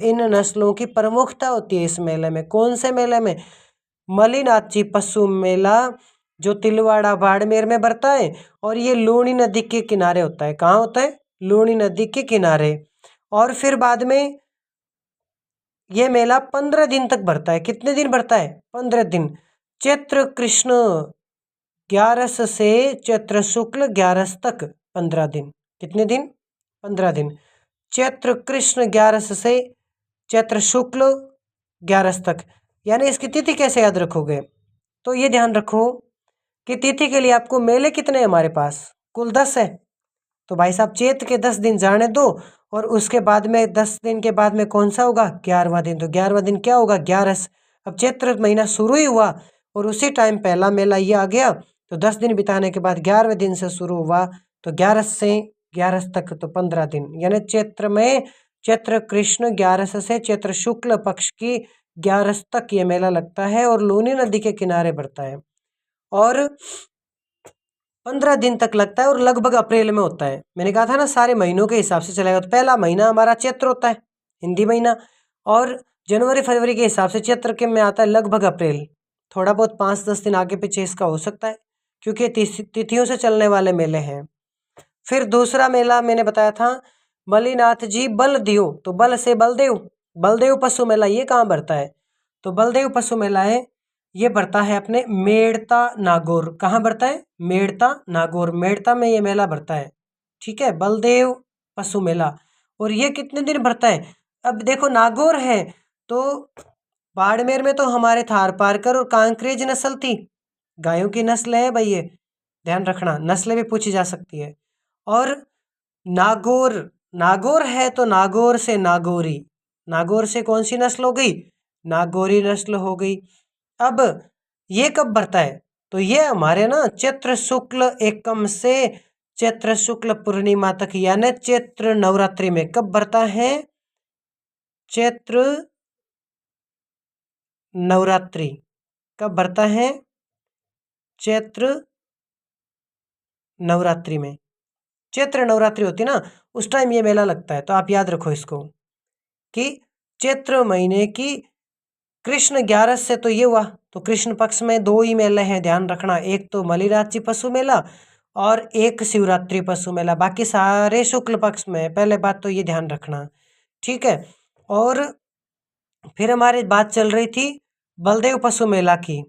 इन नस्लों की प्रमुखता होती है इस मेले में। कौन से मेले में? मलिनाथजी पशु मेला, जो तिलवाड़ा बाड़मेर में बढ़ता है और ये लूणी नदी के किनारे होता है। कहाँ होता है? लूणी नदी के किनारे। और फिर बाद में ये मेला 15 दिन तक बढ़ता है। कितने दिन बढ़ता है? 15 दिन। चैत्र कृष्ण 11 से चैत्र शुक्ल 11 तक 15 दिन। कितने दिन? 15 दिन। चैत्र कृष्ण 11 से चैत्र शुक्ल 11 तक। यानी इसकी तिथि कैसे याद रखोगे? तो ये ध्यान रखो कि तिथि के लिए आपको मेले कितने हैं हमारे पास? कुल 10 है। तो भाई साहब चैत्र के 10 दिन जाने दो और उसके बाद में 10 दिन के बाद में कौन सा होगा? 11वां दिन। तो 11वां दिन क्या होगा? 11। अब चैत्र महीना शुरू ही हुआ और उसी टाइम पहला मेला ये आ गया। तो 10 दिन बिताने के बाद 11वें दिन से शुरू हुआ, तो 11 से 11 तक तो 15 दिन। यानी चैत्र में चैत्र कृष्ण 11 से चैत्र शुक्ल पक्ष की 11 तक ये मेला लगता है और लूनी नदी के किनारे बढ़ता है और 15 दिन तक लगता है और लगभग अप्रैल में होता है। मैंने कहा था ना सारे महीनों के हिसाब से चलेगा। तो पहला महीना हमारा चैत्र होता है, हिंदी महीना, और जनवरी फरवरी के हिसाब से चैत्र के में आता है लगभग अप्रैल। थोड़ा बहुत 5-10 दिन आगे पीछे इसका हो सकता है क्योंकि तिथियों से चलने वाले मेले हैं। फिर दूसरा मेला मैंने बताया था मलिनाथ जी बलदेव, तो बल से बलदेव, बलदेव पशु मेला। ये कहाँ बढ़ता है? तो बलदेव पशु मेला है, ये बढ़ता है अपने मेड़ता नागौर। कहाँ बढ़ता है? मेड़ता नागौर। मेड़ता में ये मेला बढ़ता है। ठीक है, बलदेव पशु मेला। और ये कितने दिन बढ़ता है? अब देखो नागौर है तो बाड़मेर में तो हमारे थार पारकर और कांकरेज नस्ल थी, गायों की नस्ल है भाई। ये ध्यान रखना, नस्लें भी पूछी जा सकती है। और नागौर, नागौर है तो नागौर से नागौरी, नागौर से कौन सी नस्ल हो गई? नागौरी नस्ल हो गई। अब ये कब बढ़ता है? तो ये हमारे ना चैत्र शुक्ल एकम से चैत्र शुक्ल पूर्णिमा तक, यानी चैत्र नवरात्रि में। कब बढ़ता है? चैत्र नवरात्रि। कब बढ़ता है? चैत्र नवरात्रि में। चैत्र नवरात्रि होती है ना, उस टाइम ये मेला लगता है। तो आप याद रखो इसको कि चैत्र महीने की कृष्ण 11 से तो ये हुआ, तो कृष्ण पक्ष में 2 ही मेले हैं, ध्यान रखना। एक तो मलिराज जी पशु मेला और एक शिवरात्रि पशु मेला। बाकी सारे शुक्ल पक्ष में। पहले बात तो ये ध्यान रखना, ठीक है। और फिर हमारी बात चल रही थी बलदेव पशु मेला की।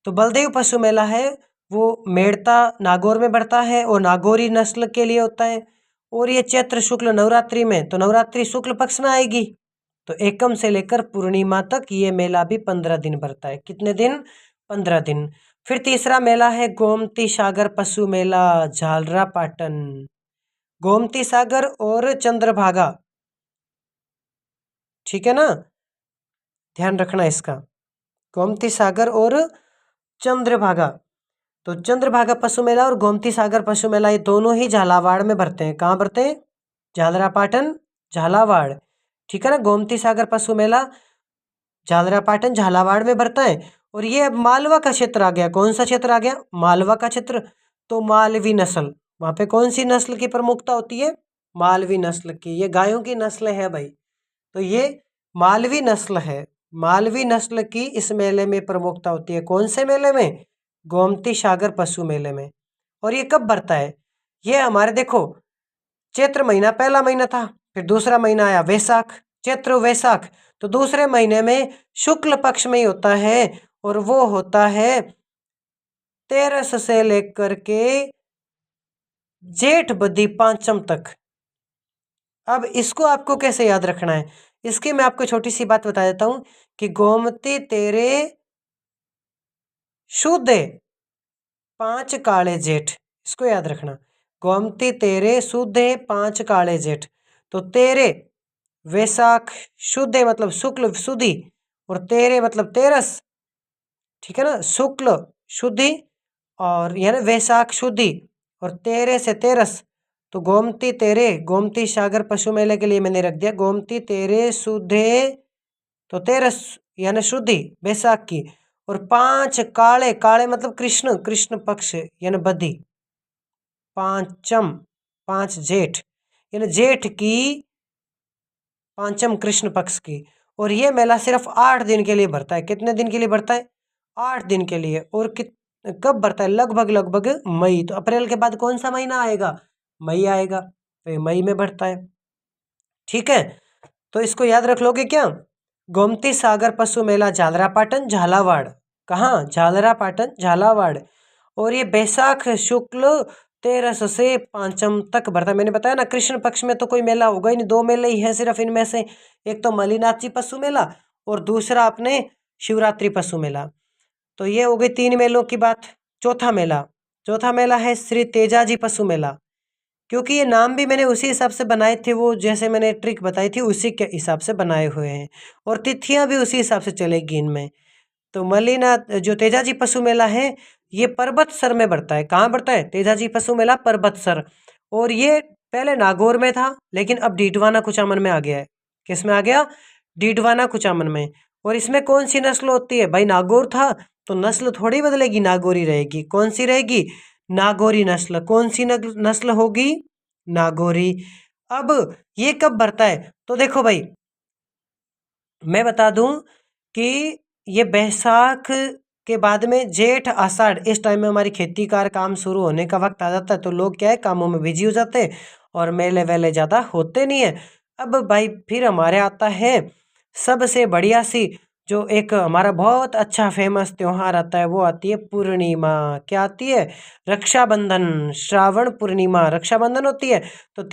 तो बलदेव पशु मेला है वो मेड़ता नागौर में बढ़ता है और नागौरी नस्ल के लिए होता है। और ये चैत्र शुक्ल नवरात्रि में, तो नवरात्रि शुक्ल पक्ष में आएगी। तो एकम से लेकर पूर्णिमा तक ये मेला भी 15 दिन बढ़ता है। कितने दिन? 15 दिन। फिर तीसरा मेला है गोमती सागर पशु मेला, झालरा पाटन। गोमती सागर और चंद्रभागा, ठीक है ना, ध्यान रखना इसका। गोमती सागर और चंद्रभागा, तो चंद्रभागा पशु मेला और गोमती सागर पशु मेला ये दोनों ही झालावाड़ में बढ़ते हैं। कहाँ बढ़ते हैं? झालरा पाटन, झालावाड़, ठीक है ना। गोमती सागर पशु मेला झालरा पाटन झालावाड़ में बढ़ता है। और ये अब मालवा का क्षेत्र आ गया। कौन सा क्षेत्र आ गया? मालवा का क्षेत्र। तो मालवी नस्ल, वहाँ पे कौन सी नस्ल की प्रमुखता होती है? मालवी नस्ल की। ये गायों की नस्ल है भाई, तो ये मालवी नस्ल है। मालवी नस्ल की इस मेले में प्रमुखता होती है। कौन से मेले में? गोमती सागर पशु मेले में। और ये कब बढ़ता है? ये हमारे देखो चैत्र महीना पहला महीना था, फिर दूसरा महीना आया वैशाख, चैत्र वैशाख। तो दूसरे महीने में शुक्ल पक्ष में ही होता है और वो होता है 13 से लेकर के जेठ बदी पांचम तक। अब इसको आपको कैसे याद रखना है? इसकी मैं आपको छोटी सी बात बता देता हूं कि गोमती तेरे शुद्ध 5 काले जेठ, इसको याद रखना। गोमती तेरे शुद्ध 5 काले जेठ। तो तेरे वैशाख, शुद्ध मतलब शुक्ल शुद्धि, और तेरे मतलब तेरस, ठीक है ना, शुक्ल शुद्धि और यानी वैशाख शुद्धि, और तेरे से तेरस। तो गोमती तेरे, गोमती सागर पशु मेले के लिए मैंने रख दिया गोमती तेरे शुद्धे, तो तेरस यानी शुद्धि वैशाख की, और 5 काले, काले मतलब कृष्ण, कृष्ण पक्ष यानी बदी, पांचम 5 जेठ यानी जेठ की पांचम कृष्ण पक्ष की। और ये मेला सिर्फ 8 दिन के लिए भरता है। कितने दिन के लिए भरता है? 8 दिन के लिए। और कब भरता है? लगभग लगभग मई। तो अप्रैल के बाद कौन सा महीना आएगा? मई आएगा। तो ये मई में भरता है। ठीक है, तो इसको याद रख लोगे क्या? गोमती सागर पशु मेला झालरापाटन झालावाड़। कहाँ? झालरापाटन झालावाड़। और ये बैसाख शुक्ल 13 से पांचम तक भरता है। मैंने बताया ना, कृष्ण पक्ष में तो कोई मेला होगा ही नहीं, 2 मेले ही हैं सिर्फ इनमें से। एक तो मलिनाथ जी पशु मेला और दूसरा अपने शिवरात्रि पशु मेला। तो ये हो गई 3 मेलों की बात। चौथा मेला है श्री तेजाजी पशु मेला। क्योंकि ये नाम भी मैंने उसी हिसाब से बनाए थे, वो जैसे मैंने ट्रिक बताई थी उसी के हिसाब से बनाए हुए हैं। और तिथियां भी उसी हिसाब से चलेगी इनमें। तो मलिनाथ जो तेजाजी पशु मेला है, ये पर्वतसर में बढ़ता है। कहाँ बढ़ता है? तेजाजी पशु मेला पर्वतसर। और ये पहले नागौर में था, लेकिन अब डीडवाना कुचामन में आ गया है। किस में आ गया? डीडवाना कुचामन में। और इसमें कौन सी नस्ल होती है? भाई नागौर था तो नस्ल थोड़ी बदलेगी, नागौरी रहेगी। कौन सी रहेगी? नागौरी नस्ल। कौन सी नस्ल होगी? नागौरी। अब ये कब बढ़ता है? तो देखो भाई, मैं बता दूं कि ये बैसाख के बाद में जेठ आषाढ़, इस टाइम में हमारी खेती का काम शुरू होने का वक्त आ जाता है। तो लोग क्या है, कामों में बिजी हो जाते हैं और मेले वेले ज़्यादा होते नहीं है। अब भाई फिर हमारे आता है सबसे बढ़िया सी, जो एक हमारा बहुत अच्छा फेमस त्योहार आता है, वो आती है पूर्णिमा। क्या आती है? रक्षाबंधन। श्रावण पूर्णिमा रक्षाबंधन होती है। तो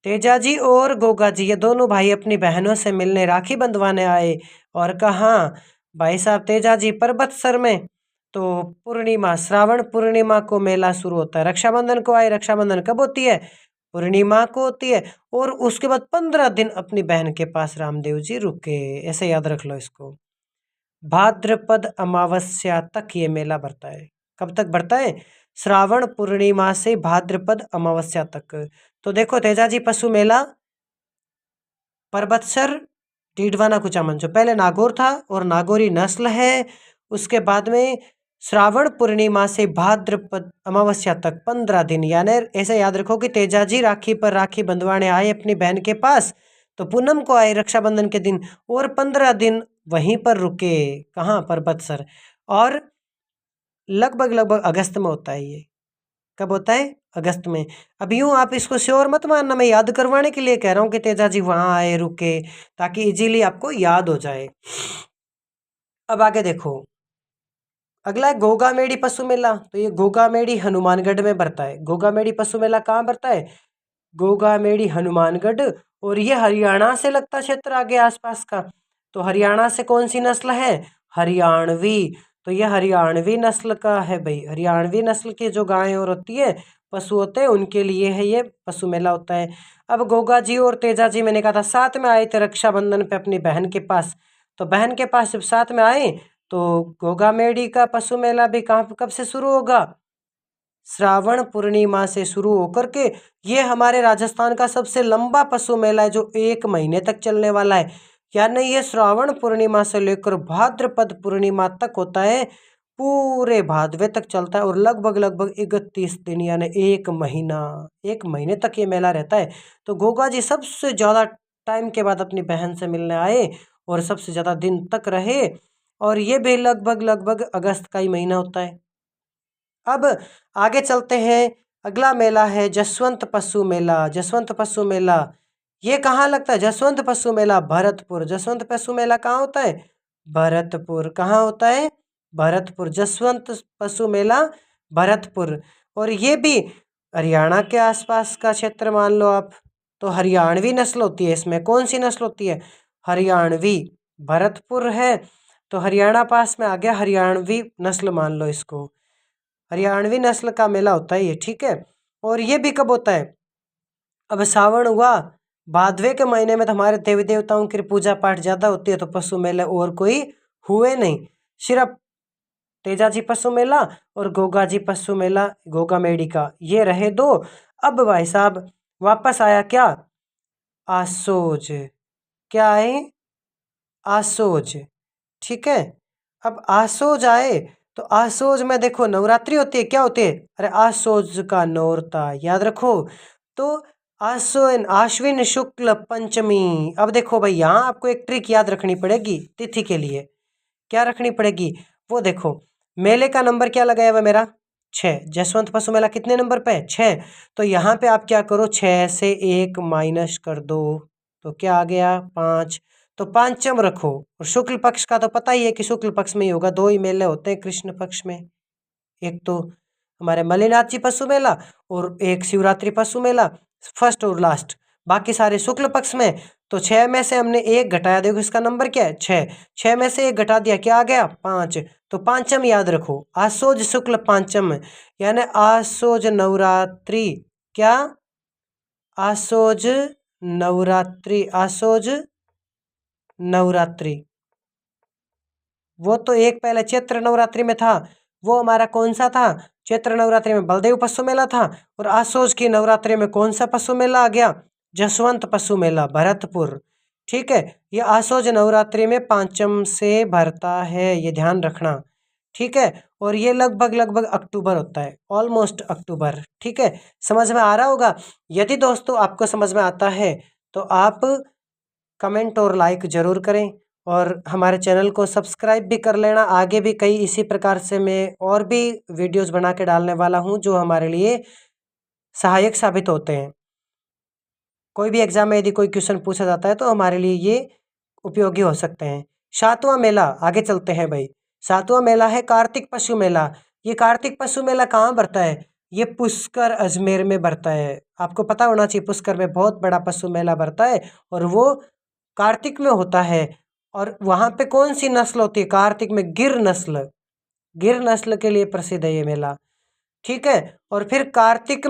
तेजाजी और गोगा जी, ये दोनों भाई अपनी बहनों से मिलने राखी बंधवाने आए। और कहाँ? भाई साहब तेजाजी पर्वतसर में। तो पूर्णिमा, श्रावण पूर्णिमा को मेला शुरू होता है। रक्षाबंधन को आए। रक्षाबंधन कब होती है? पूर्णिमा को होती है। और उसके बाद 15 दिन अपनी बहन के पास रामदेव जी रुके। ऐसे याद रख लो इसको। भाद्रपद अमावस्या तक ये मेला बढ़ता है। कब तक बढ़ता है? श्रावण पूर्णिमा से भाद्रपद अमावस्या तक। तो देखो, तेजाजी पशु मेला पर्वतसर डीडवाना कुचामन, जो पहले नागौर था और नागौरी नस्ल है। उसके बाद में श्रावण पूर्णिमा से भाद्रपद अमावस्या तक 15 दिन। यानी ऐसे याद रखो कि तेजाजी राखी पर राखी बंधवाने आए अपनी बहन के पास, तो पूनम को आए रक्षाबंधन के दिन, और 15 दिन वहीं पर रुके। कहाँ? पर्वतसर। और लगभग लगभग अगस्त में होता है ये। कब होता है? अगस्त में। अब यूं आप इसको श्योर मत मानना, मैं याद करवाने के लिए कह रहा हूँ कि तेजाजी वहां आए रुके, ताकि इजीली आपको याद हो जाए। अब आगे देखो, अगला है गोगामेड़ी पशु मेला। तो ये गोगामेड़ी हनुमानगढ़ में बढ़ता है। गोगामेड़ी पशु मेला कहाँ बढ़ता है? गोगामेड़ी हनुमानगढ़। और ये हरियाणा से लगता क्षेत्र आगे आसपास का। तो हरियाणा से कौन सी नस्ल है? हरियाणवी। तो ये हरियाणवी नस्ल का है भाई। हरियाणवी नस्ल की जो गायें और होती है, पशु होते हैं, उनके लिए है ये पशु मेला होता है। अब गोगा जी और तेजा जी, मैंने कहा था साथ में आए थे रक्षाबंधन पे अपनी बहन के पास। तो बहन के पास जब साथ में आए, तो गोगामेड़ी का पशु मेला भी कहाँ कब से शुरू होगा? श्रावण पूर्णिमा से शुरू होकर के ये हमारे राजस्थान का सबसे लंबा पशु मेला है, जो 1 महीने तक चलने वाला है। यानी ये श्रावण पूर्णिमा से लेकर भाद्रपद पूर्णिमा तक होता है। पूरे भादवे तक चलता है और लगभग लगभग 31 दिन, यानी 1 महीना, 1 महीने तक ये मेला रहता है। तो गोगा जी सबसे ज़्यादा टाइम के बाद अपनी बहन से मिलने आए और सबसे ज़्यादा दिन तक रहे। और ये भी लगभग लगभग अगस्त का ही महीना होता है। अब आगे चलते हैं। अगला मेला है जसवंत पशु मेला। जसवंत पशु मेला ये कहाँ लगता है? जसवंत पशु मेला भरतपुर। जसवंत पशु मेला कहाँ होता है? भरतपुर। कहाँ होता है? भरतपुर। जसवंत पशु मेला भरतपुर। और ये भी हरियाणा के आसपास का क्षेत्र मान लो आप। तो हरियाणवी नस्ल होती है इसमें। कौन सी नस्ल होती है? हरियाणवी। भरतपुर है तो हरियाणा पास में आ गया, हरियाणवी नस्ल मान लो इसको। हरियाणवी नस्ल का मेला होता है ये, ठीक है। और ये भी कब होता है? अब सावन हुआ, भादवे के महीने में तो हमारे देवी देवताओं की पूजा पाठ ज़्यादा होती है, तो पशु मेले और कोई हुए नहीं, सिर्फ तेजाजी पशु मेला और गोगा जी पशु मेला, गोगा मेडी का, ये रहे दो। अब भाई साहब वापस आया क्या? आसोज। क्या है? आसोज। ठीक है। अब आसोज आए तो आसोज में देखो नवरात्रि होती है। क्या होती है? अरे आसोज का नौरता, याद रखो। तो आश्विन शुक्ल पंचमी। अब देखो भाई, यहाँ आपको एक ट्रिक याद रखनी पड़ेगी तिथि के लिए। क्या रखनी पड़ेगी वो देखो, मेले का नंबर क्या लगाया हुआ मेरा 6, जसवंत पशु मेला कितने नंबर पे है 6। तो यहाँ पे आप क्या करो, 6 से 1 माइनस कर दो तो क्या आ गया 5। तो पांचम रखो। और शुक्ल पक्ष का तो पता ही है कि शुक्ल पक्ष में ही होगा, 2 ही मेले होते हैं कृष्ण पक्ष में, एक तो हमारे मल्लिनाथ जी पशु मेला और एक शिवरात्रि पशु मेला, फर्स्ट और लास्ट। बाकी सारे शुक्ल पक्ष में। तो 6 में से हमने 1 घटाया, देखो इसका नंबर क्या है 6, 6 में से 1 घटा दिया, क्या आ गया 5। तो पांचम याद रखो, आसोज शुक्ल पांचम, यानी आसोज नवरात्रि। क्या? आसोज नवरात्रि, आसोज नवरात्रि। वो तो एक पहले चैत्र नवरात्रि में था, वो हमारा कौन सा था, चैत्र नवरात्रि में बलदेव पशु मेला था। और आसोज की नवरात्रि में कौन सा पशु मेला आ गया, जसवंत पशु मेला भरतपुर। ठीक है, ये आसोज नवरात्रि में पांचम से भरता है, ये ध्यान रखना। ठीक है, और ये लगभग लगभग अक्टूबर होता है, ऑलमोस्ट अक्टूबर। ठीक है, समझ में आ रहा होगा। यदि दोस्तों आपको समझ में आता है तो आप कमेंट और लाइक ज़रूर करें, और हमारे चैनल को सब्सक्राइब भी कर लेना। आगे भी कई इसी प्रकार से मैं और भी वीडियोस बना के डालने वाला हूं, जो हमारे लिए सहायक साबित होते हैं। कोई भी एग्जाम में यदि कोई क्वेश्चन पूछा जाता है तो हमारे लिए ये उपयोगी हो सकते हैं। 7वां मेला, आगे चलते हैं भाई। 7वां मेला है कार्तिक पशु मेला। ये कार्तिक पशु मेला कहाँ बढ़ता है, ये पुष्कर अजमेर में बढ़ता है। आपको पता होना चाहिए, पुष्कर में बहुत बड़ा पशु मेला बढ़ता है और वो कार्तिक में होता है। और वहाँ पे कौन सी नस्ल होती है कार्तिक में, गिर नस्ल, गिर नस्ल के लिए प्रसिद्ध है ये मेला। ठीक है, और फिर कार्तिक